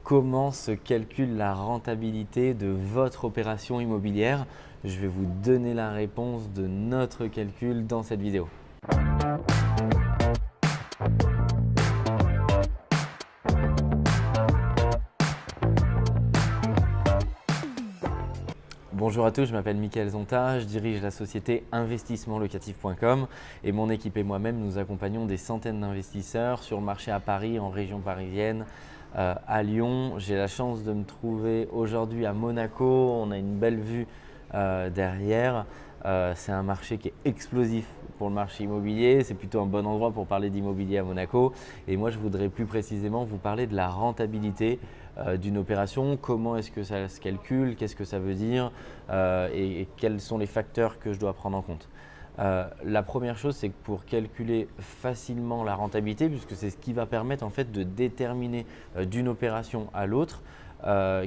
comment se calcule la rentabilité de votre opération immobilière? Je vais vous donner la réponse de notre calcul dans cette vidéo. Bonjour à tous, je m'appelle Mickaël Zonta, je dirige la société investissementlocatif.com et mon équipe et moi-même nous accompagnons des centaines d'investisseurs sur le marché à Paris, en région parisienne, à Lyon. J'ai la chance de me trouver aujourd'hui à Monaco, on a une belle vue derrière. C'est un marché qui est explosif pour le marché immobilier, c'est plutôt un bon endroit pour parler d'immobilier à Monaco. Et moi je voudrais plus précisément vous parler de la rentabilité d'une opération, comment est-ce que ça se calcule, qu'est-ce que ça veut dire et quels sont les facteurs que je dois prendre en compte. La première chose, c'est que pour calculer facilement la rentabilité, puisque c'est ce qui va permettre en fait de déterminer d'une opération à l'autre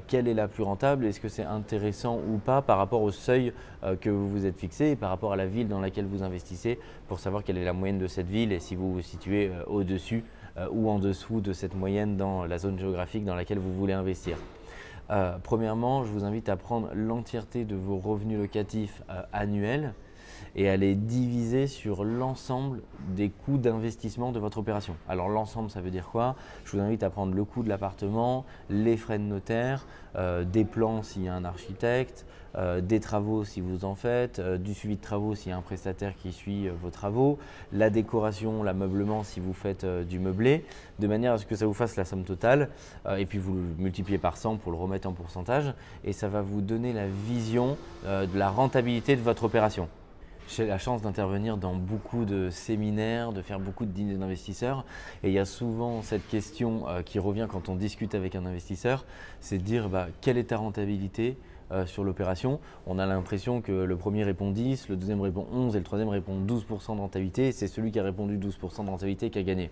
quelle est la plus rentable, est-ce que c'est intéressant ou pas par rapport au seuil que vous vous êtes fixé et par rapport à la ville dans laquelle vous investissez pour savoir quelle est la moyenne de cette ville et si vous vous situez au-dessus ou en dessous de cette moyenne dans la zone géographique dans laquelle vous voulez investir. Premièrement, je vous invite à prendre l'entièreté de vos revenus locatifs annuels et à les diviser sur l'ensemble des coûts d'investissement de votre opération. Alors l'ensemble, ça veut dire quoi? Je vous invite à prendre le coût de l'appartement, les frais de notaire, des plans s'il y a un architecte, des travaux si vous en faites, du suivi de travaux s'il y a un prestataire qui suit vos travaux, la décoration, l'ameublement si vous faites du meublé, de manière à ce que ça vous fasse la somme totale et puis vous le multipliez par 100 pour le remettre en pourcentage et ça va vous donner la vision de la rentabilité de votre opération. J'ai la chance d'intervenir dans beaucoup de séminaires, de faire beaucoup de dîners d'investisseurs et il y a souvent cette question qui revient quand on discute avec un investisseur, c'est de dire quelle est ta rentabilité sur l'opération. On a l'impression que le premier répond 10, le deuxième répond 11 et le troisième répond 12% de rentabilité et c'est celui qui a répondu 12% de rentabilité qui a gagné.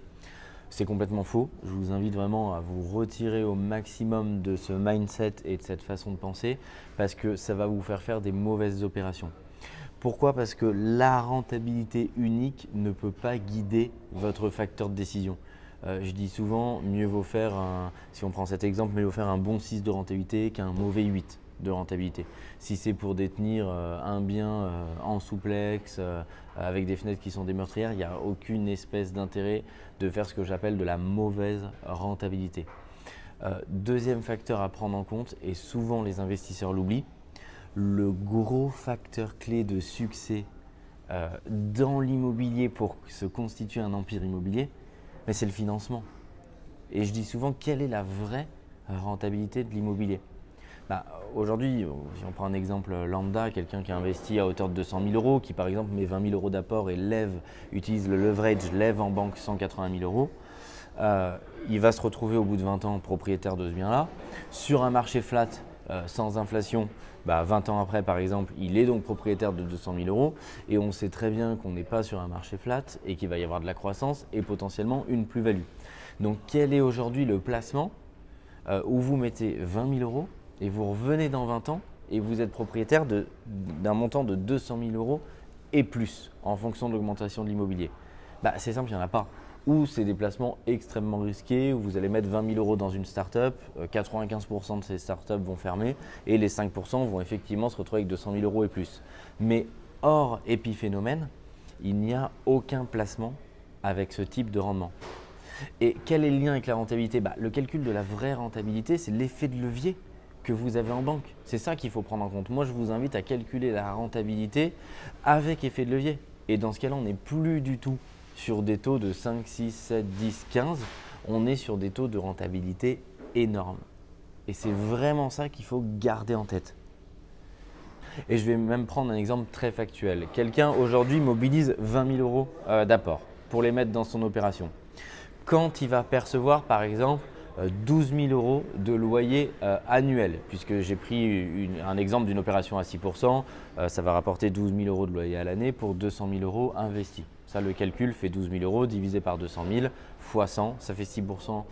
C'est complètement faux. Je vous invite vraiment à vous retirer au maximum de ce mindset et de cette façon de penser parce que ça va vous faire des mauvaises opérations. Pourquoi? Parce que la rentabilité unique ne peut pas guider votre facteur de décision. Je dis souvent, mieux vaut faire, si on prend cet exemple, mieux vaut faire un bon 6 de rentabilité qu'un mauvais 8 de rentabilité. Si c'est pour détenir un bien en souplex, avec des fenêtres qui sont des meurtrières, il n'y a aucune espèce d'intérêt de faire ce que j'appelle de la mauvaise rentabilité. Deuxième facteur à prendre en compte, et souvent les investisseurs l'oublient, le gros facteur clé de succès dans l'immobilier pour se constituer un empire immobilier, c'est le financement. Et je dis souvent, quelle est la vraie rentabilité de l'immobilier? Aujourd'hui, si on prend un exemple lambda, quelqu'un qui a investi à hauteur de 200 000 euros, qui par exemple met 20 000 euros d'apport et utilise le leverage, lève en banque 180 000 euros, il va se retrouver au bout de 20 ans propriétaire de ce bien-là. Sur un marché flat, sans inflation, 20 ans après par exemple, il est donc propriétaire de 200 000 euros et on sait très bien qu'on n'est pas sur un marché flat et qu'il va y avoir de la croissance et potentiellement une plus-value. Donc quel est aujourd'hui le placement où vous mettez 20 000 euros et vous revenez dans 20 ans et vous êtes propriétaire d'un montant de 200 000 euros et plus en fonction de l'augmentation de l'immobilier? C'est simple, il n'y en a pas. Ou c'est des placements extrêmement risqués, où vous allez mettre 20 000 euros dans une start-up, 95% de ces start-up vont fermer et les 5% vont effectivement se retrouver avec 200 000 euros et plus. Mais hors épiphénomène, il n'y a aucun placement avec ce type de rendement. Et quel est le lien avec la rentabilité? Le calcul de la vraie rentabilité, c'est l'effet de levier que vous avez en banque. C'est ça qu'il faut prendre en compte. Moi, je vous invite à calculer la rentabilité avec effet de levier. Et dans ce cas-là, on n'est plus du tout sur des taux de 5, 6, 7, 10, 15, on est sur des taux de rentabilité énormes. Et c'est vraiment ça qu'il faut garder en tête. Et je vais même prendre un exemple très factuel. Quelqu'un aujourd'hui mobilise 20 000 euros d'apport pour les mettre dans son opération. Quand il va percevoir par exemple 12 000 euros de loyer annuel, puisque j'ai pris un exemple d'une opération à 6%, ça va rapporter 12 000 euros de loyer à l'année pour 200 000 euros investis. Ça, le calcul fait 12 000 euros divisé par 200 000 fois 100, ça fait 6%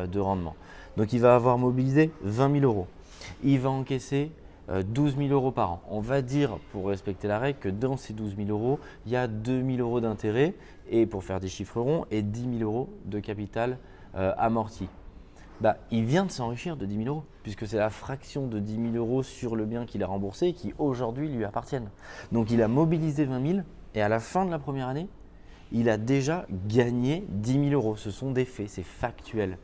de rendement. Donc, il va avoir mobilisé 20 000 euros. Il va encaisser 12 000 euros par an. On va dire, pour respecter la règle, que dans ces 12 000 euros, il y a 2 000 euros d'intérêt et pour faire des chiffres ronds et 10 000 euros de capital amorti. il vient de s'enrichir de 10 000 euros, puisque c'est la fraction de 10 000 euros sur le bien qu'il a remboursé et qui aujourd'hui lui appartiennent. Donc il a mobilisé 20 000 et à la fin de la première année, il a déjà gagné 10 000 euros. Ce sont des faits, c'est factuel.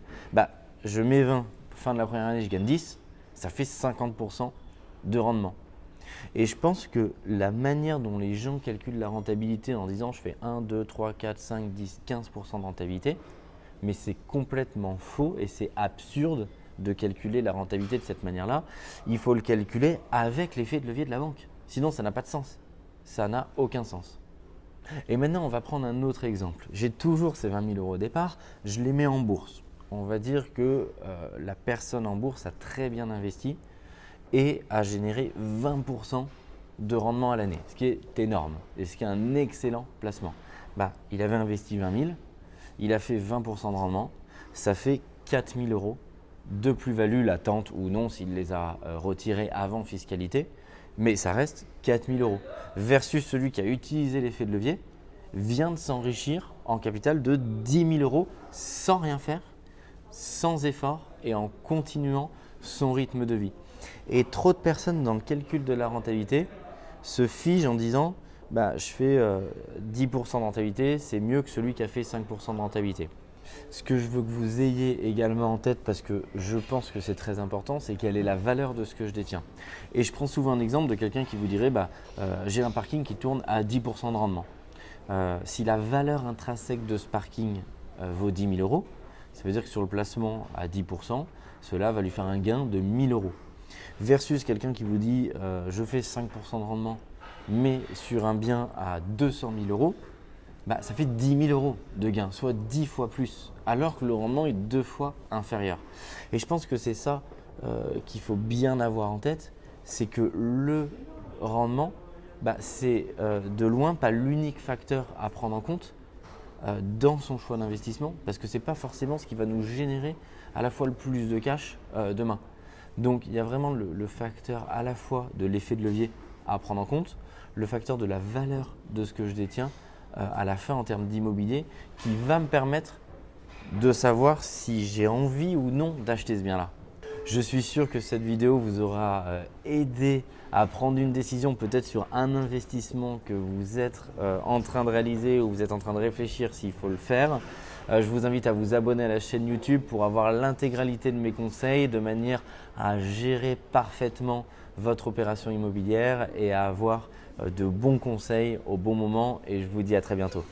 Je mets 20, fin de la première année, je gagne 10, ça fait 50% de rendement. Et je pense que la manière dont les gens calculent la rentabilité en disant je fais 1, 2, 3, 4, 5, 10, 15% de rentabilité, mais c'est complètement faux et c'est absurde de calculer la rentabilité de cette manière-là. Il faut le calculer avec l'effet de levier de la banque. Sinon, ça n'a pas de sens. Ça n'a aucun sens. Et maintenant, on va prendre un autre exemple. J'ai toujours ces 20 000 euros au départ, je les mets en bourse. On va dire que la personne en bourse a très bien investi et a généré 20% de rendement à l'année, ce qui est énorme et ce qui est un excellent placement. Il avait investi 20 000, il a fait 20% de rendement, ça fait 4 000 euros de plus-value latente ou non s'il les a retirés avant fiscalité, mais ça reste 4 000 euros versus celui qui a utilisé l'effet de levier vient de s'enrichir en capital de 10 000 euros sans rien faire, sans effort et en continuant son rythme de vie. Et trop de personnes dans le calcul de la rentabilité se figent en disant je fais 10% de rentabilité, c'est mieux que celui qui a fait 5% de rentabilité. Ce que je veux que vous ayez également en tête, parce que je pense que c'est très important, c'est quelle est la valeur de ce que je détiens. Et je prends souvent un exemple de quelqu'un qui vous dirait j'ai un parking qui tourne à 10% de rendement. Si la valeur intrinsèque de ce parking vaut 10 000 euros, ça veut dire que sur le placement à 10%, cela va lui faire un gain de 1 000 euros. Versus quelqu'un qui vous dit je fais 5% de rendement, mais sur un bien à 200 000 euros, ça fait 10 000 euros de gain, soit 10 fois plus, alors que le rendement est 2 fois inférieur. Et je pense que c'est ça qu'il faut bien avoir en tête, c'est que le rendement, c'est de loin pas l'unique facteur à prendre en compte dans son choix d'investissement, parce que ce n'est pas forcément ce qui va nous générer à la fois le plus de cash demain. Donc il y a vraiment le facteur à la fois de l'effet de levier à prendre en compte, le facteur de la valeur de ce que je détiens à la fin en termes d'immobilier qui va me permettre de savoir si j'ai envie ou non d'acheter ce bien-là. Je suis sûr que cette vidéo vous aura aidé à prendre une décision peut-être sur un investissement que vous êtes en train de réaliser ou vous êtes en train de réfléchir s'il faut le faire. Je vous invite à vous abonner à la chaîne YouTube pour avoir l'intégralité de mes conseils de manière à gérer parfaitement votre opération immobilière et à avoir de bons conseils au bon moment. Et je vous dis à très bientôt.